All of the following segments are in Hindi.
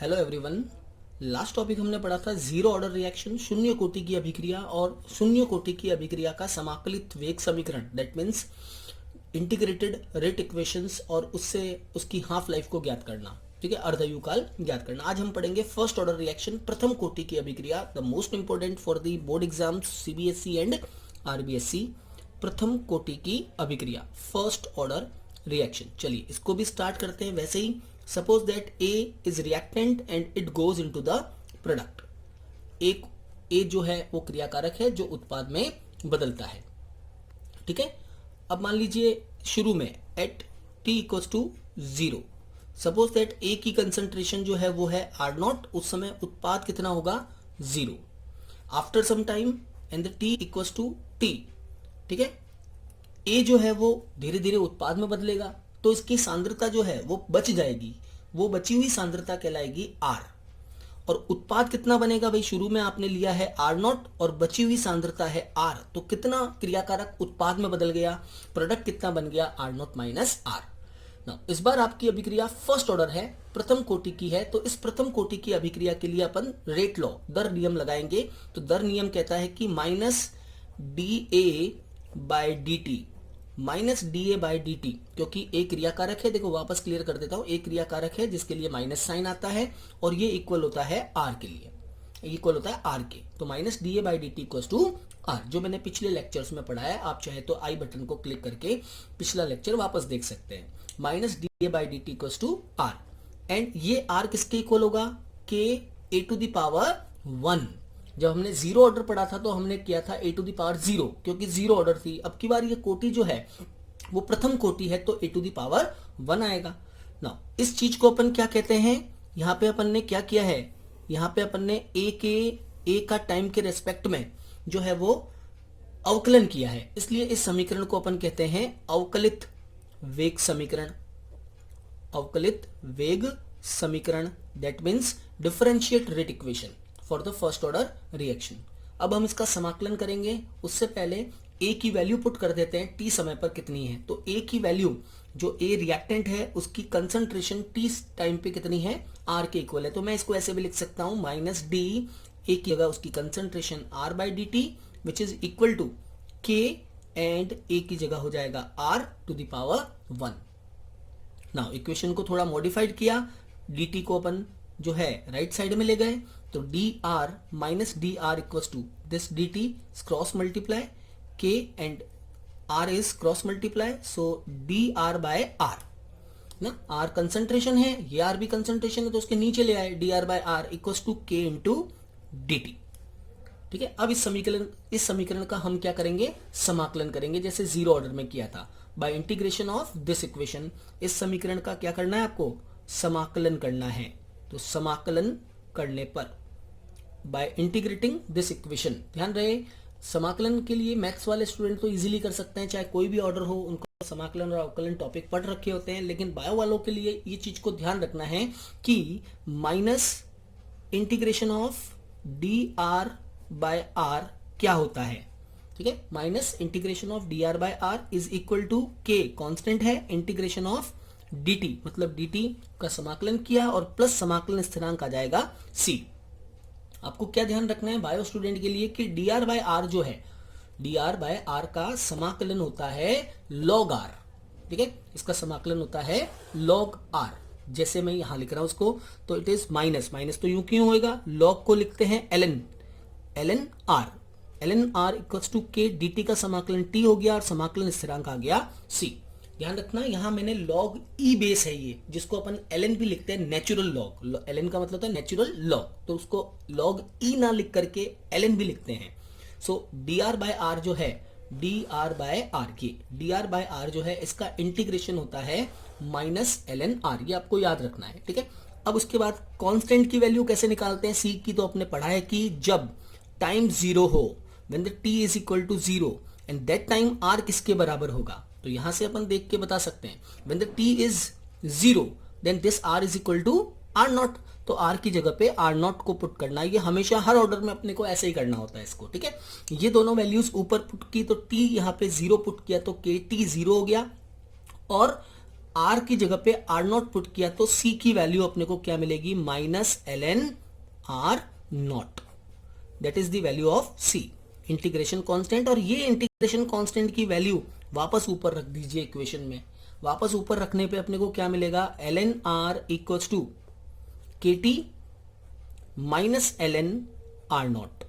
Hello everyone. लास्ट टॉपिक हमने पढ़ा था जीरो ऑर्डर रिएक्शन, शून्य कोटि की अभिक्रिया और शून्य कोटि की अभिक्रिया का समाकलित वेग समीकरण, that means integrated rate equations, और उससे उसकी हाफ लाइफ को ज्ञात करना, ठीक है, अर्धयुकाल ज्ञात करना। आज हम पढ़ेंगे फर्स्ट ऑर्डर रिएक्शन, प्रथम कोटि की अभिक्रिया, the most important for the board exams CBSE and RBSE. प्रथम कोटि की अभिक्रिया, फर्स्ट ऑर्डर रिएक्शन। चलिए इसको भी स्टार्ट करते हैं। वैसे ही suppose that A is reactant and it goes into the product. एक A जो है वो क्रियाकारक है जो उत्पाद में बदलता है, ठीक है। अब मान लीजिए शुरू में at t equals to 0, suppose that A की कंसंट्रेशन जो है वो है R0, उस समय उत्पाद कितना होगा 0। After some time and the t equals to t, ठीक है, A जो है वो धीरे धीरे उत्पाद में बदलेगा, तो इसकी सांद्रता जो है वो बच जाएगी, वो बची हुई सांद्रता कहलाएगी R। और उत्पाद कितना बनेगा भाई, शुरू में आपने लिया है R0 और बची हुई सांद्रता है R, तो कितना क्रियाकारक उत्पाद में बदल गया, प्रोडक्ट कितना बन गया R0 माइनस R। ना इस बार आपकी अभिक्रिया फर्स्ट ऑर्डर है, प्रथम कोटि की है, तो इस प्रथम कोटि की अभिक्रिया के लिए अपन रेट लॉ, दर नियम लगाएंगे। तो दर नियम कहता है कि minus dA by dt, minus d A by d t, क्योंकि एक क्रियाकारक है, देखो वापस क्लियर कर देता हूं, एक क्रियाकारक है जिसके लिए माइनस साइन आता है और ये इक्वल होता है आर के लिए, इक्वल होता है आर के। तो minus d A by d t equal to R, जो मैंने पिछले लेक्चर्स में पढ़ा है, आप चाहे तो आई बटन को क्लिक करके पिछला लेक्चर वापस देख सकते हैं। Minus d A by d t equal to R, and ये आर किसके इक्वल होगा, k A to the power 1। जब हमने जीरो ऑर्डर पढ़ा था तो हमने किया था ए टू द पावर 0, क्योंकि जीरो ऑर्डर थी। अब की बार ये कोटि जो है वो प्रथम कोटि है, तो ए टू द पावर 1 आएगा ना। इस चीज को अपन क्या कहते हैं, यहाँ पे अपन ने क्या किया है, यहाँ पे अपन ने ए का टाइम के रेस्पेक्ट में जो है वो अवकलन किया है, इसलिए इस समीकरण को अपन कहते हैं अवकलित वेग समीकरण। अवकलित वेग समीकरण, that means differentiate rate equation for the first order reaction. अब हम इसका समाकलन करेंगे, उससे पहले A की वैल्यू पुट कर देते हैं t समय पर कितनी है। तो A की वैल्यू, जो A रिएक्टेंट है उसकी कंसंट्रेशन t टाइम पे कितनी है, R के इक्वल है। तो मैं इसको ऐसे भी लिख सकता हूं, माइनस डी A की जगह उसकी concentration R by d t which is equal to K, and A की जगह हो जाएगा R to the power 1। Now equation को थोड़ा मॉडिफाइड किया, dt को अपन जो है राइट साइड में ले गए, तो d r minus d r equals to this d t cross multiply के, and r is cross multiply, so d are by r ना, आर कंसंट्रेशन है, ये आर भी कंसंट्रेशन है, तो उसके नीचे ले आए, d are by R equals to k into d t, ठीक है। अब इस समीकरण का हम क्या करेंगे, समाकलन करेंगे, जैसे जीरो ऑर्डर में किया था, bye integration of this equation. इस समीकरण का क्या करना है आपको, समाकलन करना है। तो समाकलन करने पर बाय इंटीग्रेटिंग दिस इक्वेशन, ध्यान रहे समाकलन के लिए मैथ्स वाले स्टूडेंट तो इजीली कर सकते हैं, चाहे कोई भी ऑर्डर हो, उनको समाकलन और अवकलन टॉपिक पढ़ रखे होते हैं। लेकिन बायो वालों के लिए ये चीज को ध्यान रखना है कि minus integration of d are by R क्या होता है, ठीक है। Minus integration of d are by R is equal to k, constant है, इंटीग्रेशन ऑफ dt, मतलब dt का समाकलन किया और प्लस समाकलन स्थिरांक आ जाएगा c। आपको क्या ध्यान रखना है बायो स्टूडेंट के लिए कि dr बाय r जो है, dr बाय r का समाकलन होता है log r, ठीक है, इसका समाकलन होता है log r। जैसे मैं यहां लिख रहा हूं उसको, तो इट इज माइनस, माइनस तो यूं क्यों होएगा, log को लिखते हैं ln r, ln r equals to k, dt का समाकलन t हो गया और समाकलन स्थिरांक आ गया c। ध्यान रखना यहां मैंने log e बेस है ये, जिसको अपन ln भी लिखते हैं, नेचुरल लॉग, ln का मतलब होता है नेचुरल लॉग, तो उसको log e ना लिख करके ln भी लिखते हैं। सो dr बाय r जो है, dr बाय r की dr बाय r जो है इसका इंटीग्रेशन होता है माइनस ln r, ये आपको याद रखना है, ठीक है। अब उसके बाद कांस्टेंट की वैल्यू कैसे निकालते हैं, c की तो अपने पढ़ा है कि जब टाइम 0 हो, when the t is equal to 0 and that time r किसके बराबर होगा, तो यहां से अपन देख के बता सकते हैं, when the t is 0 then this r is equal to r0, तो r की जगह पे r0 को पुट करना है। ये हमेशा हर ऑर्डर में अपने को ऐसे ही करना होता है इसको, ठीक है। ये दोनों वैल्यूज ऊपर पुट की, तो t यहाँ पे 0 पुट किया तो के टी 0 हो गया, और आर की जगह पे आर नॉट पुट किया तो सी की वैल्यू अपने को क्या मिलेगी, minus l n are not, that is the value of c integration constant. और ये इंटीग्रेशन कांस्टेंट की वैल्यू वापस ऊपर रख दीजिए इक्वेशन में। वापस ऊपर रखने पे अपने को क्या मिलेगा, l n r equals to k t minus l n are naught,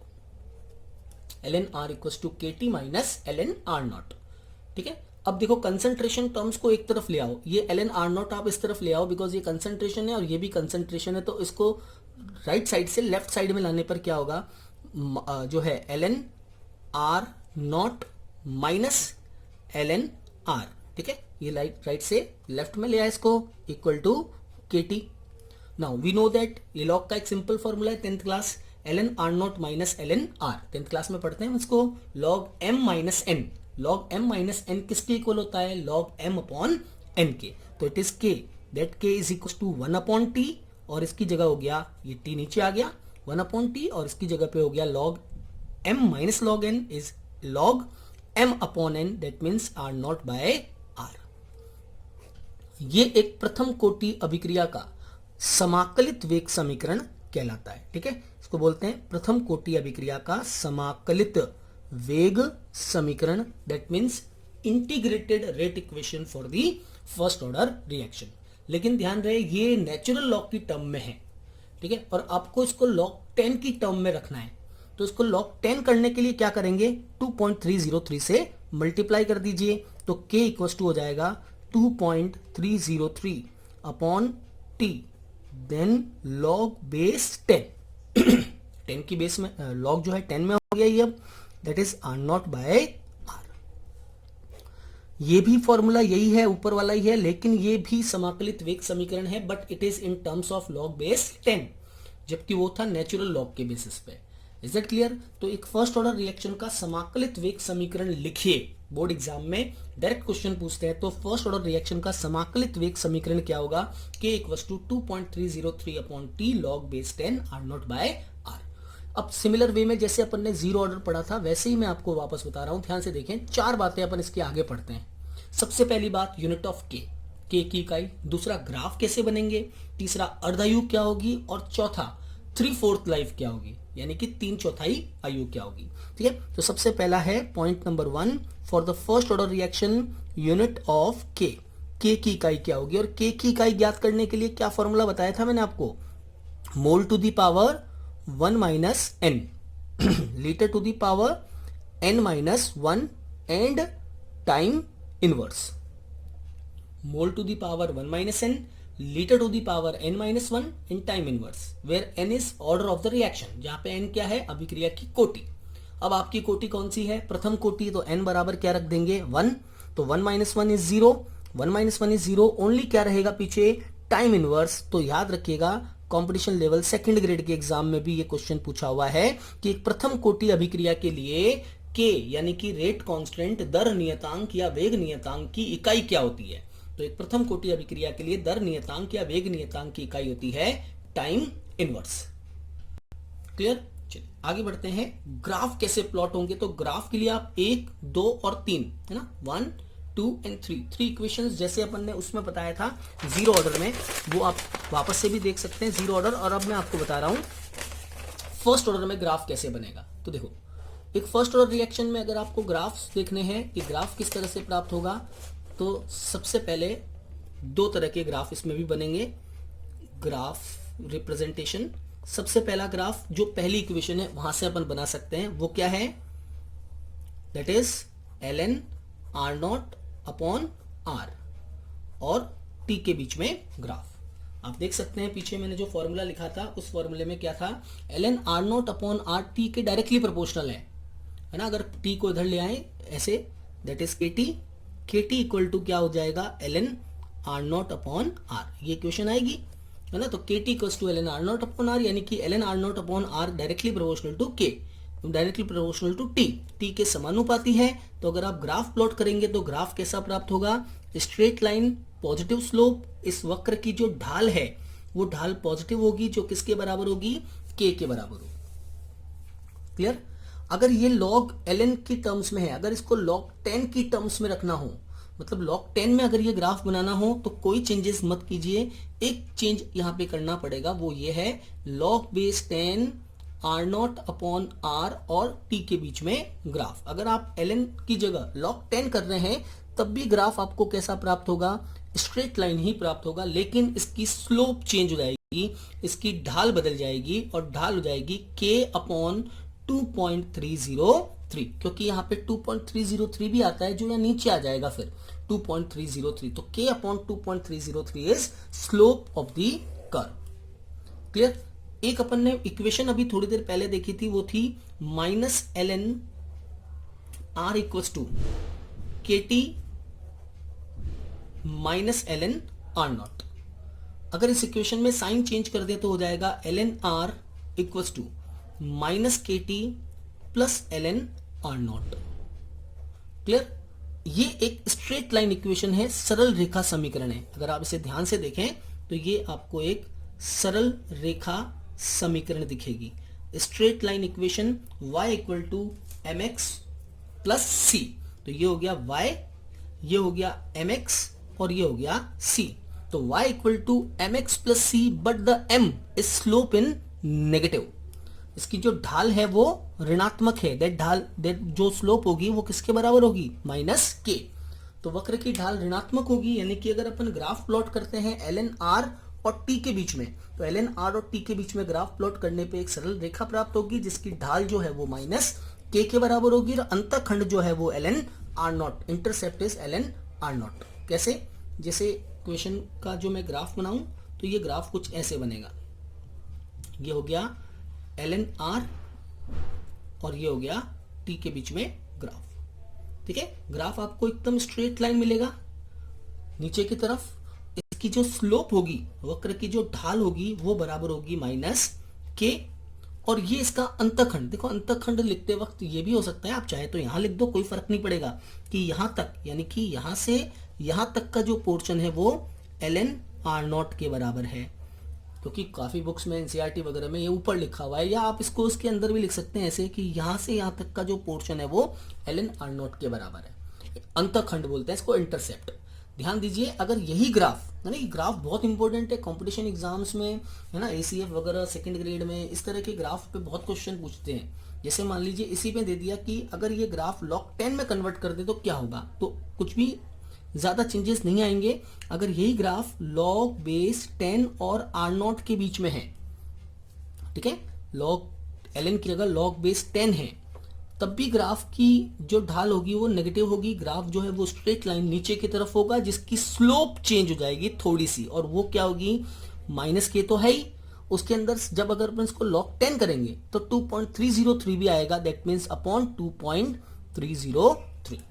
l n r equals to k t minus l n are naught. ठीक है, अब देखो कंसंट्रेशन टर्म्स को एक तरफ ले आओ, ये एल एन आर नॉट आप इस तरफ ले आओ बिकॉज ये कंसंट्रेशन है और ये भी कंसंट्रेशन है, तो इसको राइट साइड से लेफ्ट साइड में लाने पर क्या होगा, जो है l n are not minus l n R. ठीक है, ये राइट से लेफ्ट में ले आया इसको, equal to k t. Now we know that ये लॉग का एक सिंपल फॉर्मूला है 10th class, l n are not minus l n r. 10th class में पढ़ते हैं हम इसको, log m minus n. Log m minus n किसके इक्वल होता है, लॉग एम अपॉन एन के। तो it is k, that k is equal to 1 upon t, और इसकी जगह हो गया, ये टी नीचे आ गया, 1 अपॉन टी, और इसकी जगह पे हो गया log m minus log n is log m upon n, that means r not by r. ये एक प्रथम कोटि अभिक्रिया का समाकलित वेग समीकरण कहलाता है। ठीक है, इसको बोलते हैं प्रथम कोटि अभिक्रिया का समाकलित वेग समीकरण, that means integrated rate equation for the first order reaction. लेकिन ध्यान रहे ये नेचुरल लॉग की टर्म में है। ठीक है, और आपको इसको लॉग 10 की टर्म में रखना है, तो इसको लॉग 10 करने के लिए क्या करेंगे, 2.303 से मल्टीप्लाई कर दीजिए, तो k इक्वल्स टू हो जाएगा 2.303 upon t, then log base 10 10 की बेस में लॉग जो है 10 में हो गया ये, अब that is r not by r. ये भी फॉर्मूला यही है, ऊपर वाला ही है, लेकिन ये भी समाकलित वेग समीकरण है, but it is in terms of log base 10, जबकि वो था नेचुरल लॉग के बेसिस पे। Is that clear? तो एक फर्स्ट ऑर्डर रिएक्शन का समाकलित वेग समीकरण लिखिए, बोर्ड एग्जाम में डायरेक्ट क्वेश्चन पूछते हैं, तो फर्स्ट ऑर्डर रिएक्शन का समाकलित वेग समीकरण क्या होगा, k equals to 2.303 upon t log base 10 r not by r. अब सिमिलर वे में जैसे अपन ने जीरो ऑर्डर पढ़ा था वैसे ही मैं आपको वापस बता रहा हूं, ध्यान से देखें। 4 बातें अपन इसके आगे पढ़ते हैं। सबसे पहली बात यूनिट ऑफ k की इकाई, दूसरा ग्राफ कैसे बनेंगे, तीसरा अर्धायु क्या होगी, और चौथा 3/4 लाइफ क्या होगी, यानी कि 3/4 आयु क्या होगी। ठीक है, तो सबसे पहला है point number 1, for the first order reaction unit of k की इकाई क्या होगी, और k की इकाई ज्ञात करने के लिए क्या फॉर्मूला बताया था मैंने आपको, mole to the power 1 minus n, litre to the power n minus 1 and time inverse. Mole to the power 1 minus n, litre to the power n minus 1 in time inverse, where n is order of the reaction, जहां पे n क्या है, अभिक्रिया की कोटि। अब आपकी कोटि कौन सी है, प्रथम कोटि, तो n बराबर क्या रख देंगे, 1, तो 1 minus 1 is 0, 1 minus 1 is 0, only क्या रहेगा पीछे, टाइम इनवर्स। तो याद रखिएगा कंपटीशन लेवल सेकंड ग्रेड के एग्जाम में भी ये क्वेश्चन पूछा हुआ है कि एक प्रथम कोटि अभिक्रिया के लिए k यानी कि रेट कांस्टेंट, दर नियतांक या वेग नियतांक की इकाई क्या होती है। तो एक प्रथम कोटि अभिक्रिया के लिए दर नियतांक या वेग नियतांक की इकाई होती है टाइम इनवर्स। क्लियर? चलिए आगे बढ़ते हैं। ग्राफ कैसे प्लॉट होंगे, तो ग्राफ के लिए आप 1, 2 और 3 है ना, 1, 2 एंड 3 इक्वेशंस जैसे अपन ने उसमें बताया था जीरो ऑर्डर में, वो आप वापस से भी देख सकते हैं जीरो ऑर्डर। और अब मैं आपको बता रहा हूं फर्स्ट ऑर्डर में ग्राफ कैसे बनेगा। तो देखो, एक फर्स्ट ऑर्डर रिएक्शन में अगर आपको ग्राफ्स देखने हैं कि ग्राफ किस तरह से प्राप्त होगा, तो सबसे पहले 2 तरह के ग्राफ इसमें भी बनेंगे। ग्राफ रिप्रेजेंटेशन, सबसे पहला ग्राफ जो पहली इक्वेशन है वहां से अपन बना सकते हैं, वो क्या है, that is ln r not upon r और t के बीच में ग्राफ। आप देख सकते हैं पीछे मैंने जो फॉर्मूला लिखा था उस फॉर्मूले में क्या था, ln r not upon r t के डायरेक्टली प्रोपोर्शनल है ना। अगर t को इधर ले आए ऐसे, that is kt equal to क्या हो जाएगा, ln r not upon r, ये इक्वेशन आएगी है ना। तो kt equals to ln r not upon r, यानी कि ln r not upon r directly proportional to k, directly proportional to t के समानुपाती है। तो अगर आप ग्राफ प्लॉट करेंगे तो ग्राफ कैसा प्राप्त होगा, स्ट्रेट लाइन, पॉजिटिव स्लोप, इस वक्र की जो ढाल है वो ढाल पॉजिटिव होगी, जो किसके बराबर होगी, k के बराबर होगी। क्लियर? अगर ये log ln की टर्म्स में है, अगर इसको log 10 की टर्म्स में रखना हो मतलब log 10 में अगर ये ग्राफ बनाना हो तो कोई चेंजेस मत कीजिए, एक चेंज यहाँ पे करना पड़ेगा, वो ये है log base 10 r not upon r और टी के बीच में ग्राफ। अगर आप ln की जगह log 10 कर रहे हैं तब भी ग्राफ आपको कैसा प्राप्त होगा, स्ट्रेट लाइन ही प्राप्त होगा, लेकिन इसकी स्लोप चेंज हो जाएगी, इसकी ढाल बदल जाएगी और ढाल हो जाएगी k अपॉन 2.303, क्योंकि यहाँ पे 2.303 भी आता है जो यहाँ नीचे आ जाएगा फिर 2.303, तो k upon 2.303 is slope of the curve. Clear. एक अपन ने इक्वेशन अभी थोड़ी देर पहले देखी थी, वो थी -ln r equals to kt -ln r not. अगर इस इक्वेशन में साइन चेंज कर दे तो हो जाएगा ln r equals to -kt plus ln r not. Clear. ये एक स्ट्रेट लाइन इक्वेशन है, सरल रेखा समीकरण है। अगर आप इसे ध्यान से देखें तो ये आपको एक सरल रेखा समीकरण दिखेगी। Straight line equation y equal to mx plus c, तो ये हो गया y, ये हो गया mx और ये हो गया c। तो y equal to mx plus c but the m is slope in negative. इसकी जो ढाल है वो ऋणात्मक है, दैट जो स्लोप होगी वो किसके बराबर होगी, -k। तो वक्र की ढाल ऋणात्मक होगी, यानी कि अगर अपन ग्राफ प्लॉट करते हैं ln r और t के बीच में, तो ln r और t के बीच में ग्राफ प्लॉट करने पे एक सरल रेखा प्राप्त होगी जिसकी ढाल जो है वो -k के बराबर होगी और अंतखंड जो है वो ln r not, intercept is ln r not. कैसे, जैसे क्वेश्चन का जो मैं ग्राफ बनाऊं तो ये ग्राफ कुछ ऐसे बनेगा, ये हो गया ln r और ये हो गया t के बीच में ग्राफ। ठीक है, ग्राफ आपको एकदम स्ट्रेट लाइन मिलेगा नीचे की तरफ। इसकी जो स्लोप होगी, वक्र की जो ढाल होगी वो बराबर होगी -k, और ये इसका अंतखंड। देखो अंतखंड लिखते वक्त ये भी हो सकता है, आप चाहे तो यहां लिख दो, कोई फर्क नहीं पड़ेगा, कि यहां तक, यानी कि यहां से यहां तक का जो पोर्शन है वो ln r नॉट के बराबर है, क्योंकि काफी बुक्स में एनसीईआरटी वगैरह में ये ऊपर लिखा हुआ है, या आप इसको उसके अंदर भी लिख सकते हैं ऐसे कि यहां से यहां तक का जो पोर्शन है वो ln r नॉट के बराबर है। अंतखंड बोलते हैं इसको, इंटरसेप्ट। ध्यान दीजिए, अगर यही ग्राफ है ना, ये ग्राफ बहुत इंपॉर्टेंट है कंपटीशन एग्जाम्स में, है ना, एसीएफ वगैरह सेकंड ग्रेड में इस तरह के ग्राफ पे बहुत क्वेश्चन पूछते हैं। जैसे मान लीजिए इसी में दे दिया कि अगर ये ग्राफ log 10 में कन्वर्ट कर दे तो क्या होगा, तो कुछ भी ज्यादा चेंजेस नहीं आएंगे। अगर यही ग्राफ log बेस 10 और r नॉट के बीच में है, ठीक है, log ln की जगह log बेस 10 है, तब भी ग्राफ की जो ढाल होगी वो नेगेटिव होगी, ग्राफ जो है वो स्ट्रेट लाइन नीचे की तरफ होगा जिसकी स्लोप चेंज हो जाएगी थोड़ी सी, और वो क्या होगी, -k तो है ही, उसके अंदर जब अगर अपन इसको log 10 करेंगे तो 2.303 भी आएगा, दैट मीन्स अपॉन 2.303।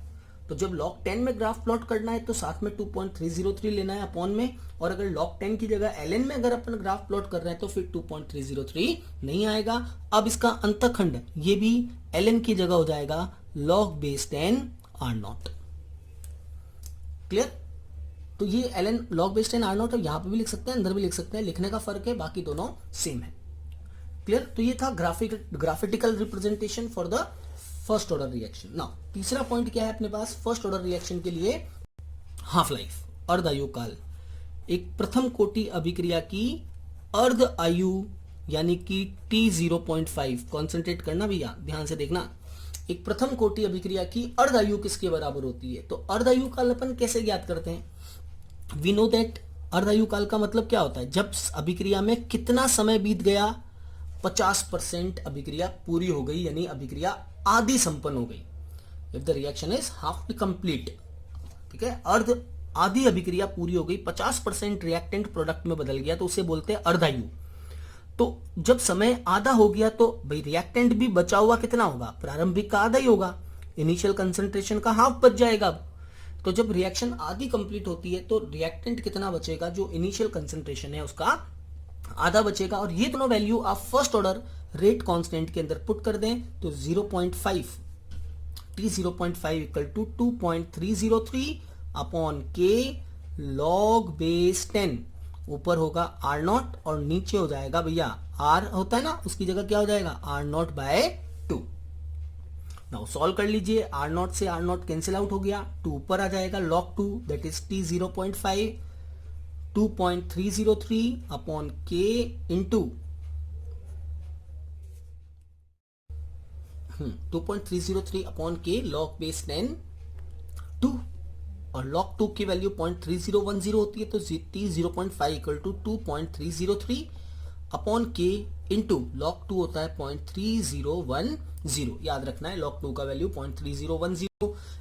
तो जब log 10 में ग्राफ प्लॉट करना है तो साथ में 2.303 लेना है अपॉन में, और अगर log 10 की जगह ln में अगर अपन ग्राफ प्लॉट कर रहे हैं तो फिर 2.303 नहीं आएगा। अब इसका अंतखंड ये भी ln की जगह हो जाएगा log base 10 r not. Clear. तो ये ln log base 10 r not यहां पे भी लिख सकते हैं, अंदर भी लिख सकते हैं, लिखने का फर्क है, बाकी दोनों सेम है। क्लियर। तो ये था graphical representation for the first order reaction. Now तीसरा पॉइंट क्या है अपने पास फर्स्ट ऑर्डर रिएक्शन के लिए, हाफ लाइफ, अर्ध आयु काल। एक प्रथम कोटि अभिक्रिया की अर्ध आयु यानी कि T0.5, कॉन्सेंट्रेट करना भैया, ध्यान से देखना। एक प्रथम कोटि अभिक्रिया की अर्ध आयु किसके बराबर होती है, तो अर्ध आयु काल अपन कैसे ज्ञात करते हैं, वी नो दैट अर्ध आयु काल का मतलब क्या होता है, जब अभिक्रिया में कितना समय बीत गया, 50% अभिक्रिया पूरी हो गई, यानी अभिक्रिया आधी संपन्न हो गई। If the reaction is half complete, ठीक है, अर्ध आधी अभिक्रिया पूरी हो गई, 50% रिएक्टेंट प्रोडक्ट में बदल गया, तो उसे बोलते हैं अर्धायु। तो जब समय आधा हो गया तो भाई रिएक्टेंट भी बचा हुआ कितना होगा, प्रारंभिक का आधा ही होगा, इनिशियल कंसंट्रेशन का हाफ बच जाएगा। अब तो जब रिएक्शन आधी कंप्लीट होती है तो रिएक्टेंट कितना बचेगा, जो इनिशियल कंसंट्रेशन है उसका आधा बचेगा, और ये दोनों वैल्यू आप फर्स्ट ऑर्डर रेट कांस्टेंट के अंदर पुट कर दें तो 0.5 T0.5 equal to 2.303 upon k log base 10, ऊपर होगा r नॉट और नीचे हो जाएगा भैया r होता है ना, उसकी जगह क्या हो जाएगा r not by 2। Now solve कर लीजिए, आर नॉट से आर नॉट कैंसिल आउट हो गया, 2 ऊपर आ जाएगा, log 2 that is t 0.5 2.303 upon k into 2.303 upon k log base 10 2, और log 2 की वैल्यू 0.3010 होती है, तो t 0.5 equal to 2.303 upon k into log 2 होता है 0.3010। याद रखना है log 2 का वैल्यू 0.3010।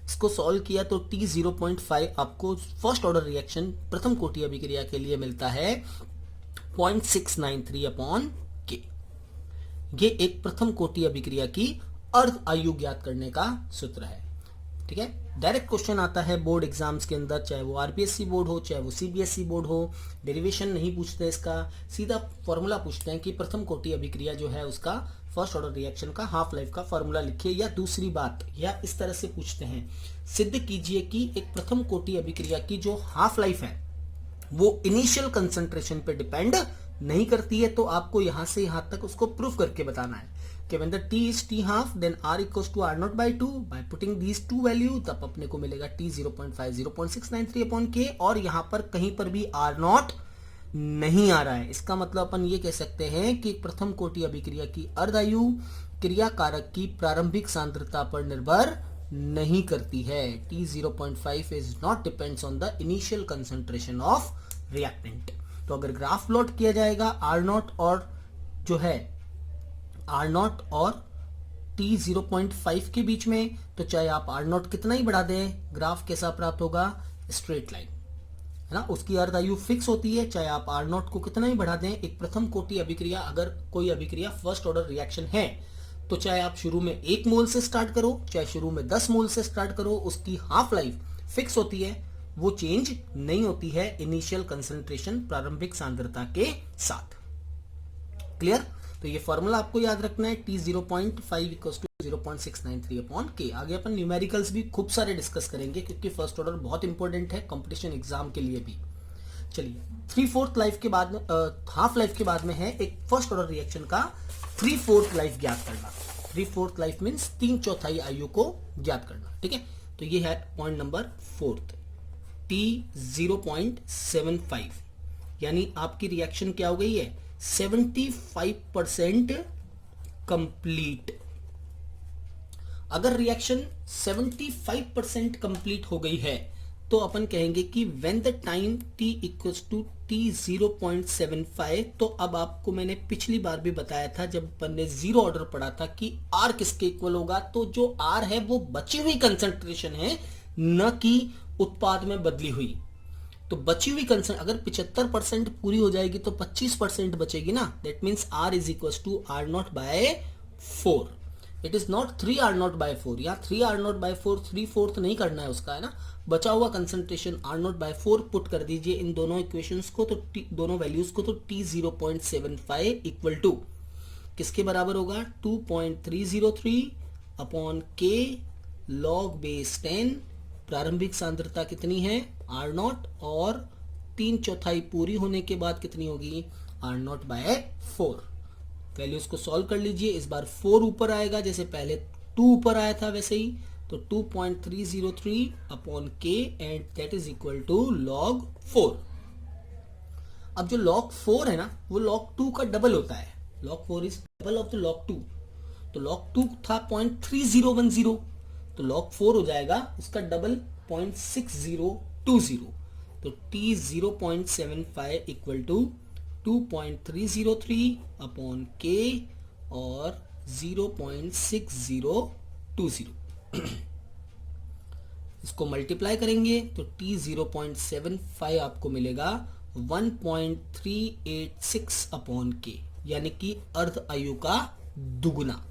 इसको सॉल्व किया तो t 0.5 आपको फर्स्ट ऑर्डर रिएक्शन प्रथम कोटि अभिक्रिया के लिए मिलता है 0.693 अपॉन k। ये एक प्रथम कोटि अभिक्रिया की अर्ध आयु ज्ञात करने का सूत्र है। ठीक है, डायरेक्ट क्वेश्चन आता है बोर्ड एग्जाम्स के अंदर, चाहे वो आरपीएससी बोर्ड हो चाहे वो सीबीएसई बोर्ड हो, डेरिवेशन नहीं पूछते इसका, सीधा फॉर्मूला पूछते हैं कि प्रथम कोटि अभिक्रिया जो है उसका फर्स्ट ऑर्डर रिएक्शन का हाफ लाइफ का फॉर्मूला लिखिए। या दूसरी बात, या इस तरह से पूछते हैं, सिद्ध कीजिए कि एक प्रथम कोटि अभिक्रिया की जो हाफ लाइफ है वो इनिशियल कंसंट्रेशन पे डिपेंड नहीं करती है। तो आपको यहां से यहां तक उसको प्रूफ करके बताना है कि when the t is t half then r equals to r naught by 2 by putting these two value, तब अपने को मिलेगा t 0.5 0.693 upon k, और यहां पर कहीं पर भी r naught नहीं आ रहा है। इसका मतलब अपन ये कह सकते हैं कि प्रथम कोटि अभिक्रिया की अर्धायु क्रिया कारक की प्रारंभिक सांद्रता पर निर्भर नहीं करती है। t 0.5 is not depends on the initial concentration of reactant। तो अगर ग्राफ प्लॉट किया जाएगा r naught और जो है आर नॉट और t 0.5 के बीच में, तो चाहे आप आर नॉट कितना ही बढ़ा दें, ग्राफ कैसा प्राप्त होगा, स्ट्रेट लाइन है ना, उसकी अर्धायु फिक्स होती है। चाहे आप आर नॉट को कितना ही बढ़ा दें, एक प्रथम कोटि अभिक्रिया, अगर कोई अभिक्रिया फर्स्ट ऑर्डर रिएक्शन है, तो चाहे आप शुरू में 1 मोल से स्टार्ट करो चाहे शुरू में 10 मोल से स्टार्ट करो, उसकी हाफ लाइफ फिक्स होती है, वो चेंज नहीं होती है इनिशियल कंसंट्रेशन प्रारंभिक सांद्रता के साथ। क्लियर? तो ये फॉर्मूला आपको याद रखना है, t 0.5 equals to 0.693 upon k। आगे अपन न्यूमेरिकल्स भी खूब सारे डिस्कस करेंगे क्योंकि फर्स्ट ऑर्डर बहुत इंपॉर्टेंट है कंपटीशन एग्जाम के लिए भी। चलिए 3/4 लाइफ के बाद में हाफ लाइफ के बाद में है एक फर्स्ट ऑर्डर रिएक्शन का 3/4 लाइफ ज्ञात करना। 3/4 लाइफ मीन्स 3/4 आयु को ज्ञात करना। ठीक है, तो ये है पॉइंट नंबर 4, t 0.75, यानी आपकी रिएक्शन क्या हो गई है, 75% कंप्लीट। अगर रिएक्शन 75% कंप्लीट हो गई है तो अपन कहेंगे कि when the time t equals to t 0.75, तो अब आपको मैंने पिछली बार भी बताया था जब अपन ने जीरो ऑर्डर पढ़ा था कि r किसके इक्वल होगा, तो जो r है वो बची हुई कंसंट्रेशन है, न कि उत्पाद में बदली हुई। तो बची हुई कंसंट अगर 75% पूरी हो जाएगी तो 25% बचेगी ना, that means r is equal to r not by 4। It is not 3 r not by 4, या 3 r नॉट बाय 4 3/4 नहीं करना है उसका, है ना। बचा हुआ concentration r not by 4 put कर दीजिए इन दोनों इक्वेशंस को, तो दोनों वैल्यूज को, तो t 0.75 इक्वल टू किसके बराबर होगा, 2.303 अपॉन k log बेस 10। प्रारंभिक सांद्रता कितनी है, आर नॉट, और 3/4 पूरी होने के बाद कितनी होगी, आर नॉट बाय 4। वैल्यूज को सॉल्व कर लीजिए, इस बार 4 ऊपर आएगा, जैसे पहले 2 ऊपर आया था वैसे ही, तो 2.303 upon k and that is equal to log 4। अब जो log 4 है ना वो log 2 का डबल होता है, log 4 is double of the log 2। तो log 2 था 0.3010, तो log 4 हो जाएगा उसका डबल 0.6020। तो t 0.75 equal to 2.303 upon k और 0.6020। इसको मल्टीप्लाई करेंगे तो t 0.75 आपको मिलेगा 1.386 अपॉन k, यानी कि अर्ध आयु का दुगुना,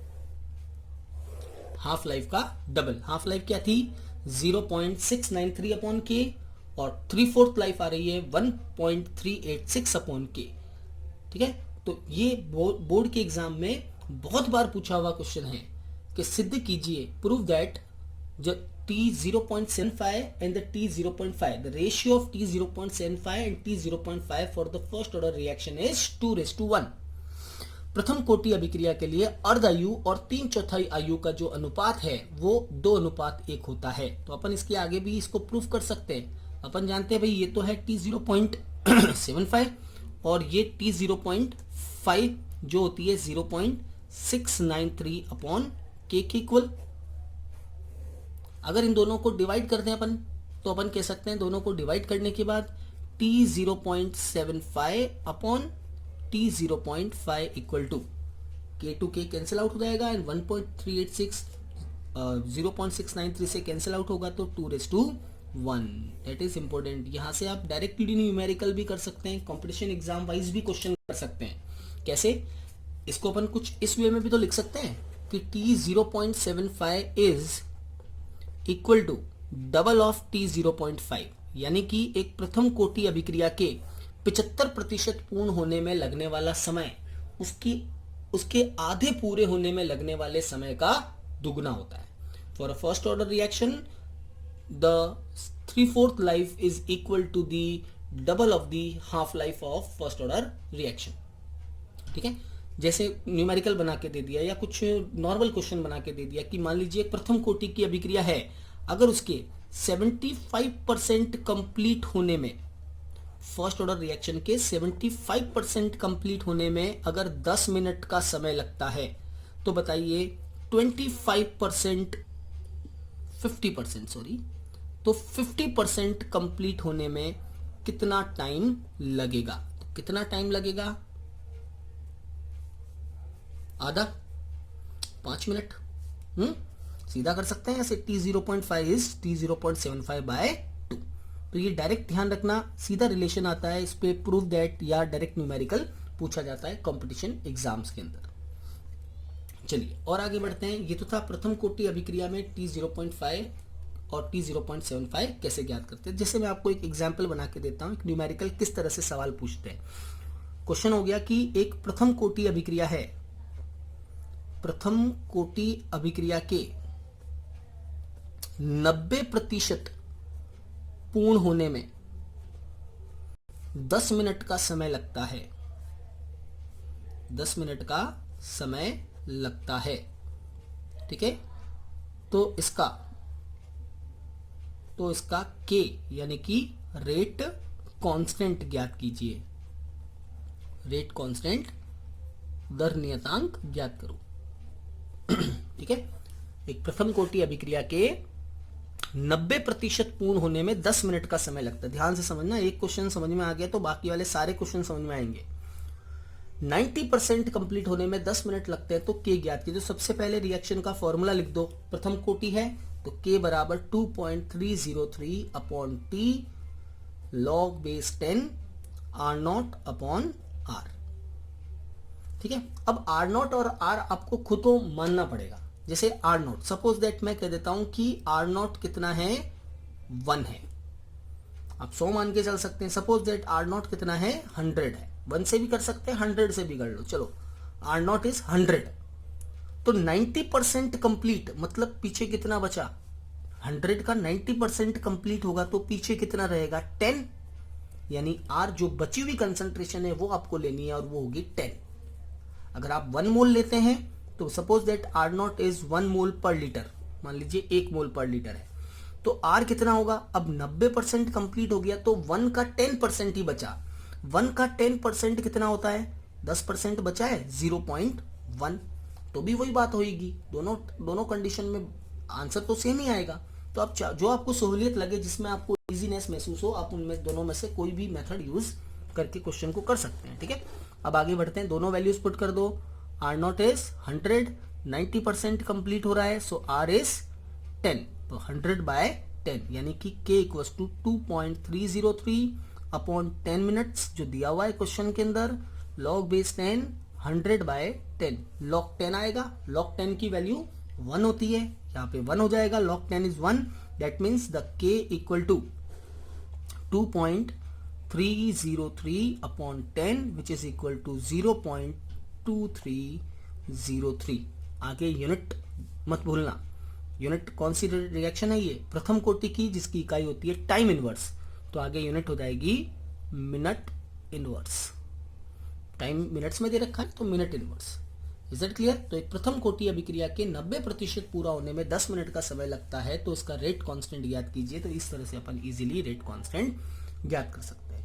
हाफ लाइफ का डबल। हाफ लाइफ क्या थी, 0.693 अपॉन के, और 3/4 लाइफ आ रही है 1.386 अपॉन के। ठीक है, तो ये बोर्ड के एग्जाम में बहुत बार पूछा हुआ क्वेश्चन है कि सिद्ध कीजिए, prove that t 0.75 and the t 0.5, the ratio of t 0.75 and t 0.5 for the first order reaction is 2:1। प्रथम कोटि अभिक्रिया के लिए अर्ध आयु और 3/4 आयु का जो अनुपात है वो 2:1 होता है। तो अपन इसके आगे भी इसको प्रूफ कर सकते हैं। अपन जानते हैं भाई ये तो है T0.75 और ये T0.5 जो होती है 0.693 अपॉन के इक्वल। अगर इन दोनों को डिवाइड कर दें अपन तो अपन कह सकते हैं दोनों को डिवाइड करने के बाद T0.75 upon T0.5 equal to k to k cancel out हो जाएगा एंड 1.386 0.693 से कैंसिल आउट होगा तो 2:1। That is important. यहाँ से आप डायरेक्टली न्यूमेरिकल भी कर सकते हैं, कंपटीशन एग्जाम वाइज भी क्वेश्चन कर सकते हैं। कैसे? इसको अपन कुछ इस वे में भी तो लिख सकते हैं कि T0.75 is equal to double of T0.5, यानी कि एक प्रथम कोटि अभिक्रिया के 75% पूर्ण होने में लगने वाला समय उसके आधे पूरे होने में लगने वाले समय का दुगना होता है। For a first order reaction the 3/4 life is equal to the double of the half life of first order reaction. ठीक है, जैसे न्यूमेरिकल बना के दे दिया या कुछ नॉर्मल क्वेश्चन बना के दे दिया कि मान लीजिए एक प्रथम कोटि की अभिक्रिया है, अगर उसके 75% कंप्लीट होने में, फर्स्ट ऑर्डर रिएक्शन के 75% कंप्लीट होने में अगर 10 मिनट का समय लगता है तो बताइए 50% कंप्लीट होने में कितना टाइम लगेगा? तो कितना टाइम लगेगा? आधा, 5 मिनट। सीधा कर सकते हैं ऐसे T0.5 इज T0.75 बाय 2। तो ये डायरेक्ट ध्यान रखना, सीधा रिलेशन आता है इस पे प्रूफ दैट या डायरेक्ट न्यूमेरिकल पूछा जाता है कंपटीशन एग्जाम्स के अंदर। चलिए और आगे बढ़ते हैं। ये तो था प्रथम कोटि अभिक्रिया में T0.5 और T0.75 कैसे ज्ञात करते हैं। जैसे मैं आपको एक एग्जाम्पल बना के देता हूं, न्यूमेरिकल किस तरह से सवाल पूछते हैं। क्वेश्चन हो गया कि एक प्रथम कोटि अभिक्रिया है, प्रथम कोटि अभिक्रिया के 90% पूर्ण होने में 10 मिनट का समय लगता है। 10 मिनट का समय लगता है। ठीक है, तो इसका K यानी कि रेट कांस्टेंट ज्ञात कीजिए। रेट कांस्टेंट, दर नियतांक ज्ञात करो। ठीक है, एक प्रथम कोटि अभिक्रिया के 90% पूर्ण होने में 10 मिनट का समय लगता है। ध्यान से समझना, एक क्वेश्चन समझ में आ गया तो बाकी वाले सारे क्वेश्चन समझ में आएंगे। 90% कंप्लीट होने में 10 मिनट लगते हैं तो के ज्ञात कीजिए। सबसे पहले रिएक्शन का फॉर्मूला लिख दो। प्रथम कोटि है तो के बराबर 2.303 upon t log base 10 R0 upon R। ठीक है, अब R0 और R आपको खुद को मानना पड़ेगा। जैसे R0, सपोज दैट मैं कह देता हूं कि R0 कितना है, 1 है। आप 100 मान के चल सकते हैं। सपोज दैट R0 कितना है, 100 है। 1 से भी कर सकते हैं, 100 से भी कर लो। चलो R0 इज 100। तो 90% कंप्लीट मतलब पीछे कितना बचा? 100 का 90% कंप्लीट होगा तो पीछे कितना रहेगा? 10। यानी R जो बची हुई कंसंट्रेशन है वो आपको लेनी है और वो होगी 10। अगर आप 1 मोल लेते हैं तो सपोज दैट R0 इज 1 मोल पर लीटर, मान लीजिए 1 मोल पर लीटर है, तो R कितना होगा? अब 90% कंप्लीट हो गया तो 1 का 10% ही बचा। 1 का 10% कितना होता है? 10% बचा है, 0.1। तो भी वही बात होगी, दोनों कंडीशन में आंसर तो सेम ही आएगा। तो आप जो आपको सहूलियत लगे, जिसमें आपको इजीनेस महसूस हो, आप उनमें दोनों में से कोई भी मेथड यूज करके क्वेश्चन को कर सकते हैं। ठीक है, अब आगे बढ़ते हैं। दोनों वैल्यूज पुट कर दो। R0 इज 100, 90% कंप्लीट हो रहा है, सो R इज 10, तो 100 बाय 10 यानी कि K equals to 2.303 upon 10 minutes जो दिया हुआ है क्वेश्चन के अंदर, लॉग बेस 10 100 बाय 10, लॉग 10 आएगा। लॉग 10 की वैल्यू 1 होती है, यहाँ पे 1 हो जाएगा। Log 10 is 1, that means the K equal to 2.303 upon 10 which is equal to 0.2303। आगे यूनिट मत भूलना, यूनिट कौन सी रिएक्शन है? ये प्रथम कोटि की, जिसकी इकाई होती है टाइम इनवर्स, तो आगे यूनिट हो जाएगी मिनट इनवर्स। टाइम मिनट्स में दे रखा है तो minute inverse. Is it clear? तो एक प्रथम कोटि अभिक्रिया के 90% पूरा होने में 10 मिनट का समय लगता है, तो इसका रेट कांस्टेंट ज्ञात कीजिए। तो इस तरह से अपन इजीली रेट कांस्टेंट ज्ञात कर सकते हैं।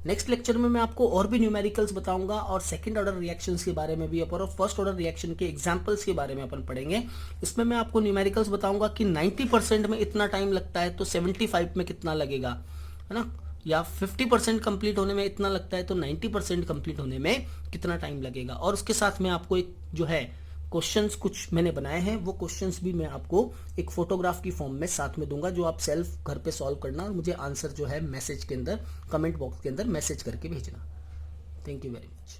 नेक्स्ट लेक्चर में मैं आपको और भी न्यूमेरिकल्स बताऊंगा और सेकंड ऑर्डर रिएक्शंस के बारे में भी और फर्स्ट ऑर्डर रिएक्शन के एग्जांपल्स के बारे में अपन पढ़ेंगे। इसमें मैं आपको न्यूमेरिकल्स बताऊंगा कि 90% में इतना टाइम लगता है तो 75 में कितना लगेगा, है ना, या 50% कंप्लीट होने में इतना लगता है तो 90% कंप्लीट होने में कितना टाइम लगेगा। और उसके साथ में आपको एक जो है क्वेश्चंस कुछ मैंने बनाए हैं, वो क्वेश्चंस भी मैं आपको एक फोटोग्राफ की फॉर्म में साथ में दूंगा, जो आप सेल्फ घर पे सॉल्व करना और मुझे आंसर जो है मैसेज के अंदर, कमेंट बॉक्स के अंदर मैसेज करके भेजना। Thank you very much.